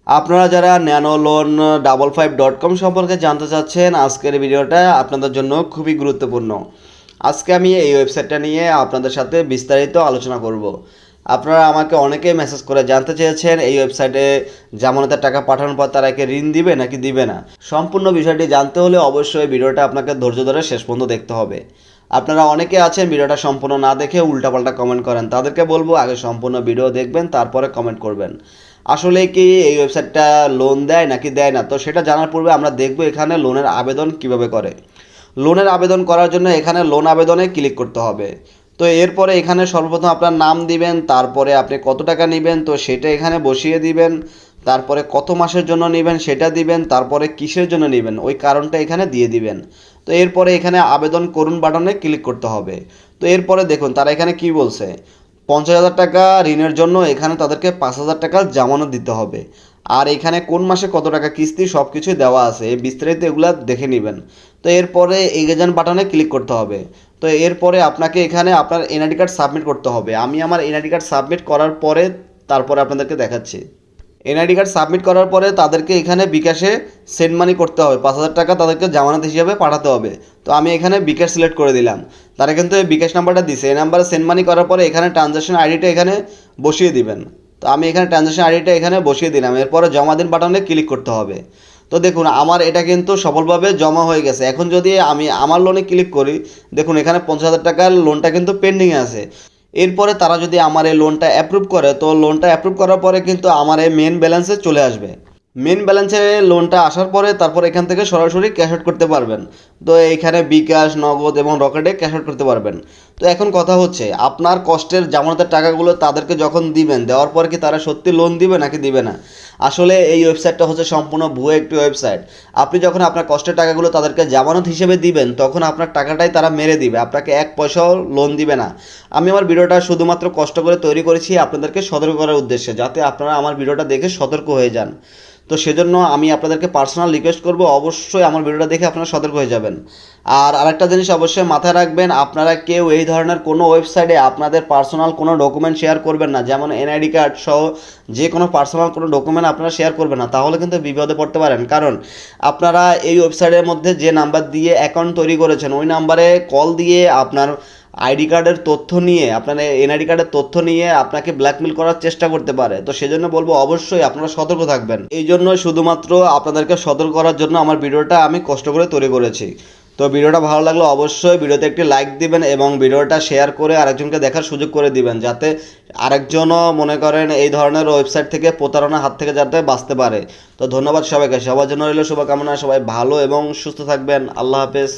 আপনারা যারা nanoloan555.com সম্পর্কে জানতে চাচ্ছেন, আজকের ভিডিওটা আপনাদের জন্য খুবই গুরুত্বপূর্ণ। আজকে আমি এই ওয়েবসাইটটা নিয়ে আপনাদের সাথে বিস্তারিত আলোচনা করব। আপনারা আমাকে অনেকেই মেসেজ করে জানতে চেয়েছেন এই ওয়েবসাইটে জামানতের টাকা পাঠানোর পর তারা একে ঋণ দিবে নাকি দিবে না। সম্পূর্ণ বিষয়টি জানতে হলে অবশ্যই ভিডিওটা আপনাকে ধৈর্য ধরে শেষ পর্যন্ত দেখতে হবে। আপনারা অনেকে আছেন ভিডিওটা সম্পূর্ণ না দেখে উল্টাপাল্টা কমেন্ট করেন, তাদেরকে বলবো আগে সম্পূর্ণ ভিডিও দেখবেন, তারপরে কমেন্ট করবেন। আসলে কি এই ওয়েবসাইটটা লোন দেয় নাকি দেয় না, তো সেটা জানার পূর্বে আমরা দেখব এখানে লোনের আবেদন কিভাবে করে। লোনের আবেদন করার জন্য এখানে লোন আবেদনে ক্লিক করতে হবে। তো এরপরে এখানে সর্বপ্রথম আপনার নাম দিবেন, তারপরে আপনি কত টাকা নেবেন তো সেটা এখানে বসিয়ে দিবেন, তারপরে কত মাসের জন্য নেবেন সেটা দিবেন, তারপরে কিসের জন্য নেবেন ওই কারণটা এখানে দিয়ে দিবেন। তো এরপরে এখানে আবেদন করুন বাটনে ক্লিক করতে হবে। তো এরপরে দেখুন তারা এখানে কি বলছে, 50,000 টাকা ঋণের জন্য এখানে তাদেরকে 5,000 টাকা জামানত দিতে হবে। আর এখানে কোন মাসে কত টাকা কিস্তি সব কিছুই দেওয়া আছে, এই বিস্তারিত এগুলা দেখে নেবেন। তো এরপরে এগেজান বাটনে ক্লিক করতে হবে। তো এরপরে আপনাকে এখানে আপনার এনআইডি কার্ড সাবমিট করতে হবে। আমি আমার এনআইডি কার্ড সাবমিট করার পরে তারপরে আপনাদেরকে দেখাচ্ছি। এনআইডি কার্ড সাবমিট করার পরে তাদেরকে এখানে বিকাশে সেন্ড মানি করতে হবে, 5,000 টাকা তাদেরকে জামানত হিসাবে পাঠাতে হবে। তো আমি এখানে বিকাশ সিলেক্ট করে দিলাম। তারা কিন্তু এই বিকাশ নাম্বারটা দিছে, এই নাম্বারে সেন্ড মানি করার পরে এখানে ট্রানজ্যাকশন আইডিটা এখানে বসিয়ে দিবেন। তো আমি এখানে ট্রানজ্যাকশন আইডিটা এখানে বসিয়ে দিলাম। এরপরে জমা দিন বাটনে ক্লিক করতে হবে। তো দেখুন আমার এটা কিন্তু সফলভাবে জমা হয়ে গেছে। এখন যদি আমি আমার লোনে ক্লিক করি, দেখুন এখানে 50,000 টাকার লোনটা কিন্তু পেন্ডিংয়ে আছে। এরপরে তারা যদি আমার এই লোনটা অ্যাপ্রুভ করে, তো লোনটা অ্যাপ্রুভ করার পরে কিন্তু আমার এই মেন ব্যালেন্সে চলে আসবে। মেন ব্যালেন্সে লোনটা আসার পরে তারপর এখান থেকে সরাসরি ক্যাশ আউট করতে পারবেন। তো এইখানে বিকাশ, নগদ এবং রকেটে ক্যাশ আউট করতে পারবেন। তো এখন কথা হচ্ছে, আপনার কষ্টের জামানতের টাকাগুলো তাদেরকে যখন দিবেন, দেওয়ার পর কি তারা সত্যি লোন দিবে নাকি দিবে না। আসলে এই ওয়েবসাইটটা হচ্ছে সম্পূর্ণ ভুয়ো একটি ওয়েবসাইট। আপনি যখন আপনার কষ্টের টাকাগুলো তাদেরকে জামানত হিসেবে দিবেন, তখন আপনার টাকাটাই তারা মেরে দিবে, আপনাকে এক পয়সাও লোন দিবে না। আমি আমার ভিডিওটা শুধুমাত্র কষ্ট করে তৈরি করেছি আপনাদেরকে সতর্ক করার উদ্দেশ্যে, যাতে আপনারা আমার ভিডিওটা দেখে সতর্ক হয়ে যান। তো সেজন্য আমি আপনাদেরকে পার্সোনাল রিকোয়েস্ট করব, অবশ্যই আমার ভিডিওটা দেখে আপনারা সতর্ক হয়ে যাবেন। আর আরেকটা জিনিস অবশ্যই মাথায় রাখবেন, আপনারা কেউ এই ধরনের কোনো ওয়েবসাইটে আপনাদের পার্সোনাল কোনো ডকুমেন্ট শেয়ার করবেন না, যেমন এনআইডি কার্ড সহ যে কোনো পার্সোনাল কোনো ডকুমেন্ট আপনারা শেয়ার করবেন না, তাহলে কিন্তু বিপদে পড়তে পারেন। কারণ আপনারা এই ওয়েবসাইটের মধ্যে যে নাম্বার দিয়ে অ্যাকাউন্ট তৈরি করেছেন ওই নাম্বারে কল দিয়ে আপনার আইডি কার্ডের তথ্য নিয়ে, আপনার এনআইডি কার্ডের তথ্য নিয়ে আপনাকে ব্ল্যাকমেল করার চেষ্টা করতে পারে। তো সেজন্য বলবো অবশ্যই আপনারা সতর্ক থাকবেন। এই জন্য শুধুমাত্র আপনাদেরকে সতর্ক করার জন্য আমার ভিডিওটা আমি কষ্ট করে তৈরি করেছি। তো ভিডিওটা ভালো লাগলে অবশ্যই ভিডিওতে একটি লাইক দিবেন এবং ভিডিওটা শেয়ার করে আরেকজনকে দেখার সুযোগ করে দিবেন, যাতে আরেকজনও মনে করেন এই ধরনের ওয়েবসাইট থেকে প্রতারণার হাত থেকে যাতে বাঁচতে পারে। তো ধন্যবাদ সবাইকে, সবার জন্য রইল শুভকামনা। সবাই ভালো এবং সুস্থ থাকবেন। আল্লাহ হাফেজ।